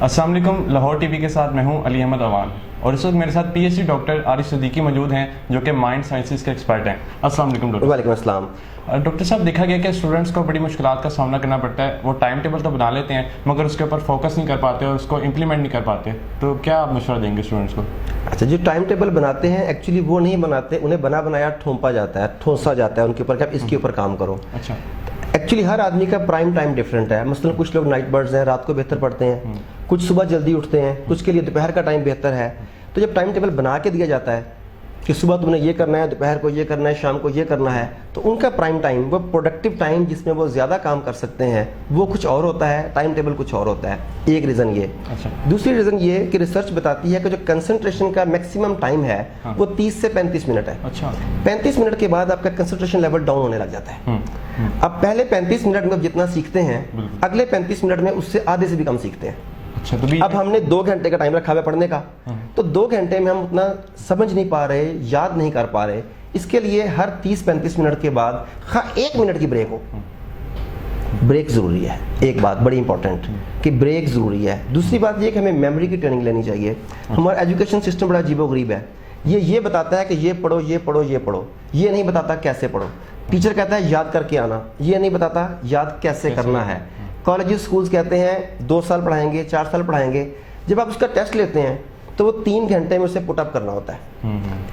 अस्सलाम वालेकुम। लाहौर टीवी के साथ मैं हूं अली अहमद अवान और इस वक्त मेरे साथ पीएचडी डॉक्टर आरिफ सिद्दीकी मौजूद हैं जो कि माइंड साइंसेस के एक्सपर्ट हैं। अस्सलाम वालेकुम डॉक्टर। वालेकुम अस्सलाम। डॉक्टर साहब, देखा गया कि स्टूडेंट्स को बड़ी मुश्किलात का सामना करना पड़ता है। वो टाइम टेबल तो बना लेते हैं मगर उसके ऊपर फोकस नहीं कर पाते और उसको इम्प्लीमेंट नहीं कर पाते, तो क्या आप मशवरा देंगे स्टूडेंट्स को? अच्छा, जो टाइम टेबल बनाते हैं एक्चुअली वो नहीं बनाते, उन्हें बना बनाया ठोंपा जाता है, ठोंसा जाता है उनके ऊपर कि आप इसके ऊपर काम करो। अच्छा, एक्चुअली हर आदमी का प्राइम टाइम डिफरेंट है। मसलन कुछ लोग नाइट बर्ड्स हैं, रात को बेहतर पढ़ते हैं, कुछ सुबह जल्दी उठते हैं, कुछ के लिए दोपहर का टाइम बेहतर है। तो जब टाइम टेबल बना के दिया जाता है कि सुबह तुमने ये करना है, दोपहर को ये करना है, शाम को ये करना है, तो उनका प्राइम टाइम, वो प्रोडक्टिव टाइम जिसमें वो ज़्यादा काम कर सकते हैं, वो कुछ और होता है, टाइम टेबल कुछ और होता है। एक रीज़न ये। अच्छा। दूसरी रीज़न ये कि रिसर्च बताती है कि जो कंसंट्रेशन का मैक्सिमम टाइम है वो 30 से 35 मिनट है। अच्छा। 35 मिनट के बाद आपका कंसंट्रेशन लेवल डाउन होने लग जाता है। अब पहले 35 मिनट में जितना सीखते हैं, अगले 35 मिनट में उससे आधे से भी कम सीखते हैं। अच्छा, तो अब हमने 2 घंटे का टाइम रखा हुआ पढ़ने का, तो 2 घंटे में हम उतना समझ नहीं पा रहे, याद नहीं कर पा रहे। इसके लिए हर 30-35 मिनट के बाद 1 मिनट की ब्रेक हो। ब्रेक ज़रूरी है। एक बात बड़ी इंपॉर्टेंट कि ब्रेक ज़रूरी है। दूसरी बात ये कि हमें मेमोरी की ट्रेनिंग लेनी चाहिए। हमारा एजुकेशन सिस्टम बड़ा अजीबोगरीब है। ये बताता है कि ये पढ़ो, ये पढ़ो, ये पढ़ो, ये नहीं बताता कैसे पढ़ो। टीचर कहता है याद करके आना, ये नहीं बताता याद कैसे करना है। कॉलेजेस स्कूल्स कहते हैं 2 साल पढ़ाएंगे, 4 साल पढ़ाएंगे। जब आप उसका टेस्ट लेते हैं तो वो 3 घंटे में उसे पुट अप करना होता है।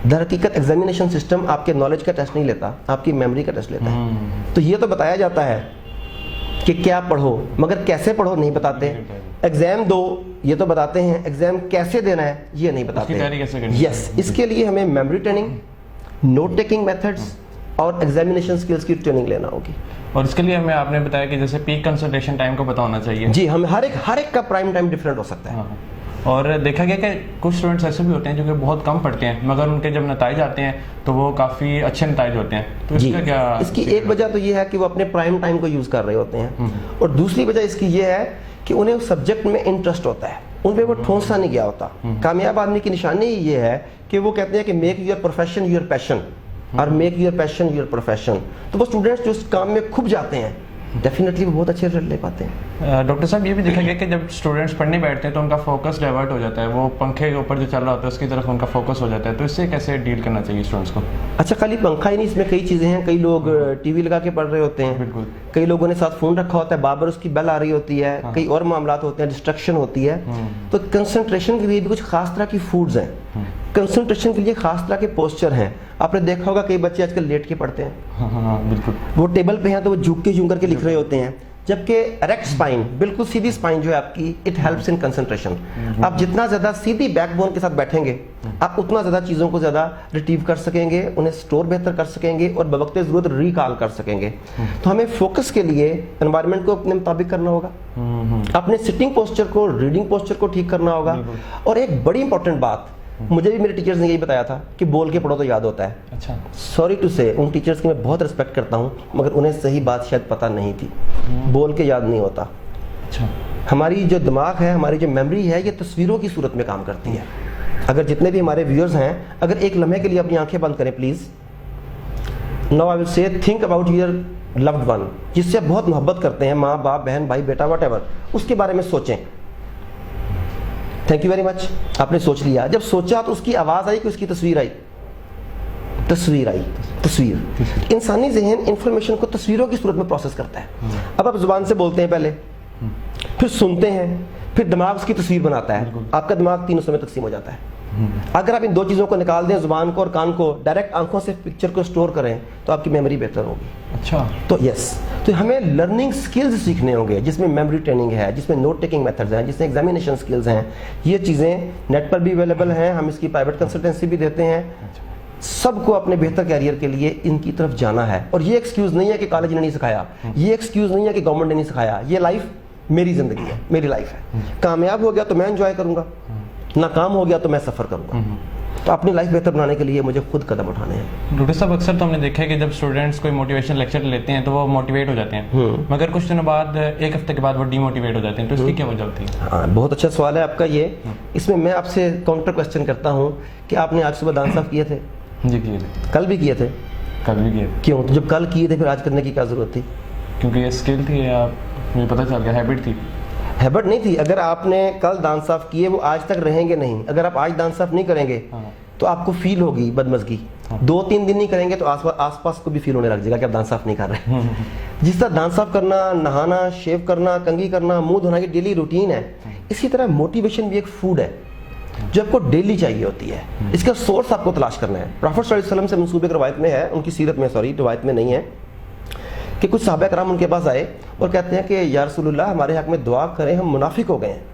दर हकीकत एग्जामिनेशन सिस्टम आपके नॉलेज का टेस्ट नहीं लेता, आपकी मेमोरी का टेस्ट लेता है। तो ये तो बताया जाता है कि क्या पढ़ो, मगर कैसे पढ़ो नहीं बताते। एग्जाम दो ये तो बताते हैं, एग्जाम कैसे देना है ये नहीं बताते। यस, इसके लिए हमें memory training, note taking methods और एग्जामिनेशन स्किल्स की ट्रेनिंग लेना होगी। और इसके लिए हमें आपने बताया कि जैसे पीक कंसंट्रेशन टाइम को पता होना चाहिए। जी, हम हर एक का प्राइम टाइम डिफरेंट हो सकता है। और देखा गया कि कुछ स्टूडेंट्स ऐसे भी होते हैं जो कि बहुत कम पढ़ते हैं मगर उनके जब नताइज आते हैं तो वो काफ़ी अच्छे नताइज होते हैं। तो इसका क्या? इसकी एक वजह तो ये है कि वो अपने प्राइम टाइम को यूज़ कर रहे होते हैं, और दूसरी वजह इसकी ये है कि उन्हें उस सब्जेक्ट में इंटरेस्ट होता है, उन पर वो ठोंसा नहीं गया होता। कामयाब आदमी की निशानी ये है कि वो कहते हैं कि make your profession your passion और make your passion your profession. तो वो स्टूडेंट्स जो उस काम में खूब जाते हैं डेफिनेटली वो बहुत अच्छे रिजल्ट ले पाते हैं। डॉक्टर साहब, ये भी देखा गया कि जब स्टूडेंट्स पढ़ने बैठते हैं तो उनका फोकस डाइवर्ट हो जाता है, वो पंखे के ऊपर जो चल रहा होता है उसकी तरफ उनका फोकस हो जाता है। तो इससे कैसे डील करना चाहिए स्टूडेंट्स को? अच्छा, खाली पंखा ही नहीं, इसमें कई चीज़ें हैं। कई लोग टीवी लगा के पढ़ रहे होते हैं, बिल्कुल। कई लोगों ने साथ फ़ोन रखा होता है, बार-बार उसकी बेल आ रही होती है, कई और मामलात होते हैं, डिस्ट्रक्शन होती है। तो कंसंट्रेशन के लिए भी कुछ खास तरह की फूड्स हैं, कंसंट्रेशन के लिए खास तरह के पोस्चर हैं। आपने देखा होगा कई बच्चे आजकल लेट के पढ़ते हैं। हाँ, बिल्कुल। वो टेबल पे हैं तो वो झुक करके लिख रहे होते हैं, जबकि इरेक्ट स्पाइन, बिल्कुल सीधी स्पाइन जो है आपकी, इट हेल्प्स इन कंसंट्रेशन। आप जितना ज़्यादा सीधी बैकबोन के साथ बैठेंगे आप उतना ज़्यादा चीज़ों को ज़्यादा रिट्रीव कर सकेंगे, उन्हें स्टोर बेहतर कर सकेंगे और बवक्त ज़रूरत रिकॉल कर सकेंगे। तो हमें फोकस के लिए एनवायरनमेंट को अपने मुताबिक करना होगा, अपने सिटिंग पोस्चर को, रीडिंग पोस्चर को ठीक करना होगा। और एक बड़ी इंपॉर्टेंट बात मुझे भी मेरे टीचर्स ने यही बताया था कि बोल के पढ़ो तो याद होता है। अच्छा। सॉरी टू से, उन टीचर्स की मैं बहुत रिस्पेक्ट करता हूँ मगर उन्हें सही बात शायद पता नहीं थी। बोल के याद नहीं होता। अच्छा। हमारी जो दिमाग है, हमारी जो मेमोरी है, ये तस्वीरों की सूरत में काम करती है। अगर जितने भी हमारे व्यूअर्स हैं, अगर एक लम्हे के लिए अपनी आंखें बंद करें please. Now I will say think about your loved one, जिससे आप बहुत मोहब्बत करते हैं, माँ बाप बहन भाई बेटा वट, उसके बारे में सोचें। थैंक यू वेरी मच, आपने सोच लिया। जब सोचा तो उसकी आवाज़ आई कि उसकी तस्वीर आई, तस्वीर। इंसानी ज़हन इंफॉर्मेशन को तस्वीरों की सूरत में प्रोसेस करता है। अब आप ज़ुबान से बोलते हैं पहले, फिर सुनते हैं, फिर दिमाग उसकी तस्वीर बनाता है। आपका दिमाग 3 हिस्सों में तकसीम हो जाता है। अगर आप इन 2 चीज़ों को निकाल दें, ज़ुबान को और कान को, डायरेक्ट आंखों से पिक्चर को स्टोर करें तो आपकी मेमोरी बेहतर होगी। अच्छा। तो यस, तो हमें लर्निंग स्किल्स सीखने होंगे जिसमें मेमोरी ट्रेनिंग है, जिसमें नोट टेकिंग मेथड्स हैं, जिसमें एग्जामिनेशन स्किल्स हैं। ये चीज़ें नेट पर भी अवेलेबल हैं, हम इसकी प्राइवेट कंसल्टेंसी भी देते हैं। सबको अपने बेहतर कैरियर के लिए इनकी तरफ जाना है। और ये एक्सक्यूज़ नहीं है कि कॉलेज ने नहीं सिखाया, ये एक्सक्यूज़ नहीं है कि गवर्नमेंट ने नहीं सिखाया। ये लाइफ मेरी ज़िंदगी है, मेरी लाइफ है। कामयाब हो गया तो मैं एंजॉय करूँगा, नाकाम हो गया तो मैं सफ़र करूँगा। तो अपनी लाइफ बेहतर बनाने के लिए मुझे खुद कदम उठाने हैं। डॉक्टर साहब, अक्सर तो हमने देखा है कि जब स्टूडेंट्स कोई मोटिवेशन लेक्चर लेते हैं तो वो मोटिवेट हो जाते हैं, मगर कुछ दिनों बाद, 1 हफ्ते के बाद वो डीमोटिवेट हो जाते हैं। तो इसकी क्या वजह होती है? हाँ, बहुत अच्छा सवाल है आपका ये। इसमें मैं आपसे काउंटर क्वेश्चन करता हूँ कि आपने आज सुबह दांत साफ किए थे? जी किए थे। कल भी किए थे? कल भी किए। क्यों? तो जब कल किए थे फिर आज करने की क्या ज़रूरत थी? क्योंकि ये स्किल थी, आप मुझे पता चल गया, हैबिट थी। हैबिट नहीं थी। अगर आपने कल दांत साफ किए वो आज तक रहेंगे नहीं। अगर आप आज दांत साफ नहीं करेंगे तो आपको फील होगी बदमज़गी। 2-3 दिन नहीं करेंगे तो आसपास को भी फील होने लग जाएगा कि आप दांत साफ नहीं कर रहे। जिस तरह दांत साफ करना, नहाना, शेव करना, कंघी करना, मुंह धोना की डेली रूटीन है, इसी तरह मोटिवेशन भी एक फूड है जो आपको डेली चाहिए होती है। इसका सोर्स आपको तलाश करना है। प्रॉफेट सल्लल्लाहु अलैहि वसल्लम से मंसूब एक रवायत में है, उनकी सीरत में, सॉरी रिवायत में नहीं है, कि कुछ सहाबा कराम उनके पास आए और कहते हैं कि या रसूलुल्लाह हमारे हक में दुआ करें, हम मुनाफिक हो गए हैं।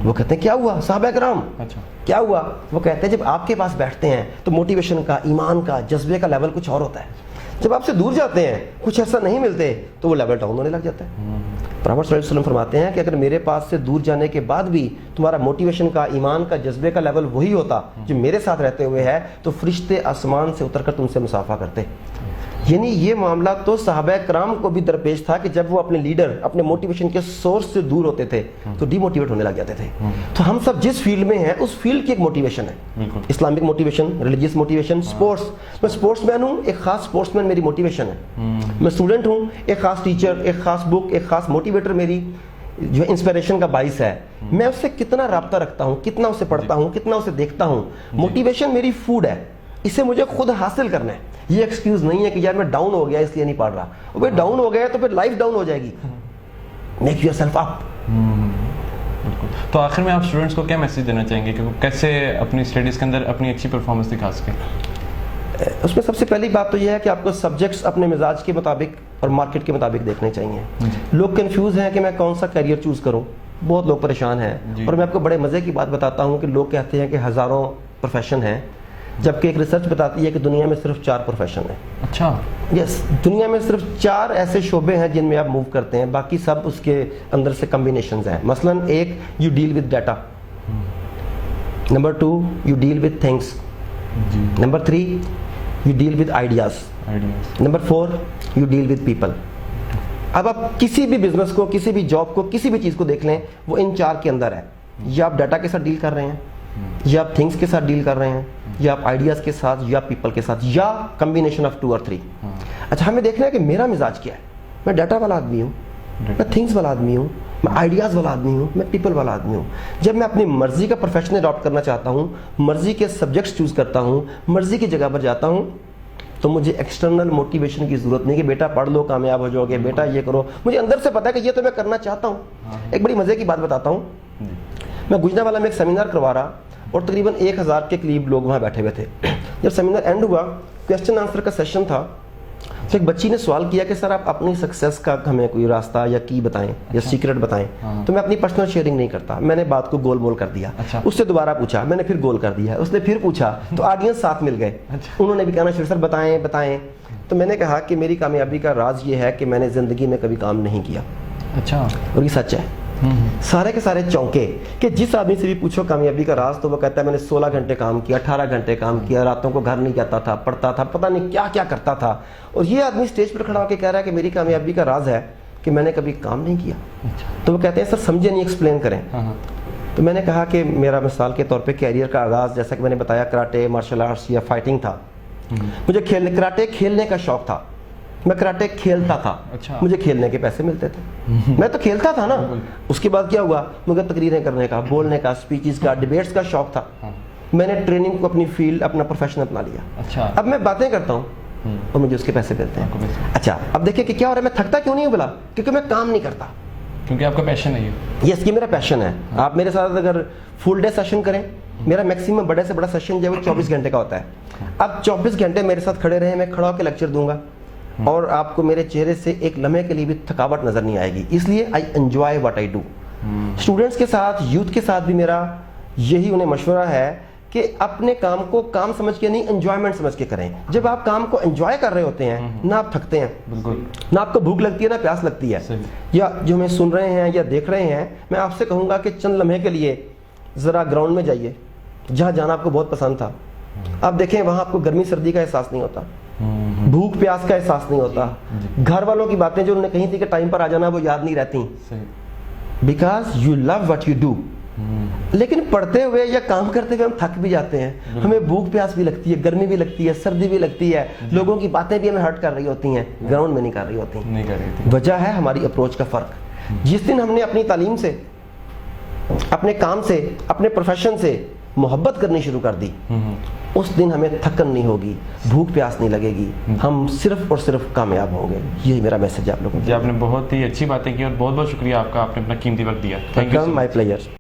वो कहते हैं क्या हुआ सहाबा कराम, अच्छा क्या हुआ? वो कहते हैं जब आपके पास बैठते हैं तो मोटिवेशन का, ईमान का, जज्बे का लेवल कुछ और होता है। जब आपसे दूर जाते हैं, कुछ ऐसा नहीं मिलते, तो वो लेवल डाउन होने लग जाता है। प्रॉफेट सल्लल्लाहु अलैहि वसल्लम फरमाते हैं कि अगर मेरे पास से दूर जाने के बाद भी तुम्हारा मोटिवेशन का, ईमान का, जज्बे का लेवल वही होता जो मेरे साथ रहते हुए है, तो फरिश्ते आसमान से उतरकर तुमसे मुसाफा करते। यानी ये मामला तो सहाबा कराम को भी दरपेश था कि जब वो अपने लीडर, अपने मोटिवेशन के सोर्स से दूर होते थे तो डिमोटिवेट होने लग जाते थे। तो हम सब जिस फील्ड में हैं उस फील्ड की एक मोटिवेशन है, Islamic motivation, religious motivation, sports. मैं स्पोर्ट्समैन हूँ, एक खास स्पोर्ट्समैन मेरी मोटिवेशन है। मैं स्टूडेंट हूँ, एक खास टीचर, एक खास बुक, एक खास मोटिवेटर मेरी जो इंस्पिरेशन का बाइस है। मैं उससे कितना राब्ता रखता हूँ, कितना उसे पढ़ता हूँ, कितना उसे देखता हूँ। मोटिवेशन मेरी फूड है, इसे मुझे खुद हासिल करना है। ये एक्सक्यूज नहीं है कि यार मैं डाउन हो गया इसलिए नहीं पढ़ रहा। और फिर डाउन हो गया तो फिर लाइफ डाउन हो जाएगी। Make yourself up. तो आखिर में आप स्टूडेंट्स को क्या मैसेज देना चाहेंगे कि वो कैसे अपनी स्टडीज़ के अंदर अपनी अच्छी परफॉर्मेंस दिखा सकें? उसमें सबसे पहली बात तो यह है कि आपको सब्जेक्ट्स अपने मिजाज के मुताबिक और मार्केट के मुताबिक देखने चाहिए। लोग कंफ्यूज हैं कि मैं कौन सा करियर चूज़ करूँ, बहुत लोग परेशान हैं। और मैं आपको बड़े मज़े की बात बताता हूँ कि लोग कहते हैं कि हज़ारों प्रोफेशन हैं, जबकि एक रिसर्च बताती है कि दुनिया में सिर्फ 4 प्रोफेशन है। अच्छा, यस, दुनिया में सिर्फ 4 ऐसे शोबे हैं जिनमें आप मूव करते हैं, बाकी सब उसके अंदर से कम्बिनेशंस हैं। मसलन 1, you deal with data. Number 2, you deal with things. Number 3, you deal with ideas. Number 4, you deal with people. अब आप किसी भी बिजनेस को, किसी भी जॉब को, किसी भी चीज़ को देख लें, वो इन 4 के अंदर है। या आप डाटा के साथ डील कर रहे हैं, या आप थिंग्स के साथ डील कर रहे हैं, या आप आइडियाज़ के साथ, या पीपल के साथ, या कम्बिनेशन ऑफ 2 और 3। अच्छा, हमें देखना है कि मेरा मिजाज क्या है। मैं डाटा वाला आदमी हूँ, मैं थिंग्स वाला आदमी हूँ, मैं आइडियाज़ वाला आदमी हूँ, मैं पीपल वाला आदमी हूँ। जब मैं अपनी मर्जी का प्रोफेशन अडॉप्ट करना चाहता हूँ, मर्जी के सब्जेक्ट्स चूज़ करता हूँ, मर्जी की जगह पर जाता हूँ, तो मुझे एक्सटर्नल मोटिवेशन की ज़रूरत नहीं कि बेटा पढ़ लो कामयाब हो जाओगे, बेटा ये करो। मुझे अंदर से पता है कि ये तो मैं करना चाहता हूँ। एक बड़ी मज़े की बात बताता हूँ। मैं गुजरावाला में एक सेमिनार करवा रहा और तकरीबन 1000 के करीब लोग वहाँ बैठे हुए थे। जब सेमिनार एंड हुआ, क्वेश्चन आंसर का सेशन था, तो एक बच्ची ने सवाल किया कि सर आप अपनी सक्सेस का हमें कोई रास्ता या की बताएं, या सीक्रेट बताएं। तो मैं अपनी पर्सनल शेयरिंग नहीं करता, मैंने बात को गोल मोल कर दिया। उससे दोबारा पूछा, मैंने फिर गोल कर दिया, उसने फिर पूछा, तो ऑडियंस साथ मिल गए। उन्होंने भी कहना शुरू, सर बताएं बताएं। तो मैंने कहा कि मेरी कामयाबी का राज ये है कि मैंने ज़िंदगी में कभी काम नहीं किया। अच्छा, और ये सच है। सारे के सारे चौंके कि जिस आदमी से भी पूछो कामयाबी का राज, तो वो कहता है मैंने 16 घंटे काम किया, 18 घंटे काम किया, रातों को घर नहीं जाता था, पढ़ता था, पता नहीं क्या क्या करता था। और ये आदमी स्टेज पर खड़ा होकर कह रहा है कि मेरी कामयाबी का राज है कि मैंने कभी काम नहीं किया। तो वो कहते हैं सर समझे नहीं, एक्सप्लेन करें। तो मैंने कहा कि मेरा मिसाल के तौर पर कैरियर का आगाज़, जैसा कि मैंने बताया, कराटे, मार्शल आर्ट्स या फाइटिंग था। मुझे कराटे खेलने का शौक था, मैं कराटे खेलता था। अच्छा। मुझे खेलने के पैसे मिलते थे, मैं तो खेलता था ना। उसके बाद क्या हुआ, मुझे तकरीरें करने का, बोलने का, स्पीचेस का, डिबेट्स का शौक था। मैंने ट्रेनिंग को अपनी फील्ड, अपना प्रोफेशन अपना लिया। अच्छा। अब मैं बातें करता हूँ और मुझे उसके पैसे मिलते हैं। अच्छा, अब देखिए कि क्या हो रहा है, मैं थकता क्यों नहीं हूँ बोला, क्योंकि मैं काम नहीं करता, क्योंकि आपका पैशन नहीं है। यस, ये मेरा पैशन है। आप मेरे साथ अगर फुल डे सेशन करें, मेरा मैक्सिमम बड़े से बड़ा सेशन जो है वो 24 घंटे का होता है। अब 24 घंटे मेरे साथ खड़े रहे, मैं खड़ा होकर लेक्चर दूंगा और आपको मेरे चेहरे से एक लम्हे के लिए भी थकावट नजर नहीं आएगी। इसलिए I enjoy what I do. Students के साथ, यूथ के साथ भी मेरा यही उन्हें मशवरा है कि अपने काम को काम समझ के नहीं, एंजॉयमेंट समझ के करें। जब आप काम को एंजॉय कर रहे होते हैं ना, आप थकते हैं, बिल्कुल, ना आपको भूख लगती है ना प्यास लगती है। या जो हमें सुन रहे हैं या देख रहे हैं, मैं आपसे कहूँगा कि चंद लम्हे के लिए ज़रा ग्राउंड में जाइए, जहाँ जाना आपको बहुत पसंद था। आप देखें वहाँ आपको गर्मी सर्दी का एहसास नहीं होता, भूख प्यास का एहसास नहीं होता, घर वालों की बातें जो उन्होंने कही थी कि टाइम पर आ जाना, वो याद नहीं रहती, because you love what you do. लेकिन पढ़ते हुए या काम करते हुए हम थक भी जाते हैं, हमें भूख प्यास भी लगती है, गर्मी भी लगती है, सर्दी भी लगती है, लोगों की बातें भी हमें हर्ट कर रही होती हैं, ग्राउंड में नहीं कर रही होती। नहीं कर रही थी। वजह है हमारी अप्रोच का फर्क। जिस दिन हमने अपनी तालीम से, اپنے کام سے اپنے پروفیشن سے محبت کرنی شروع کر دی, اس دن ہمیں تھکن نہیں ہوگی, بھوک پیاس نہیں لگے گی, ہم صرف اور صرف کامیاب ہوں گے. یہی میرا میسج ہے آپ لوگوں کو. جی آپ نے بہت ہی اچھی باتیں کی اور بہت بہت شکریہ آپ کا, آپ نے اپنا قیمتی وقت دیا. Thank you. My player.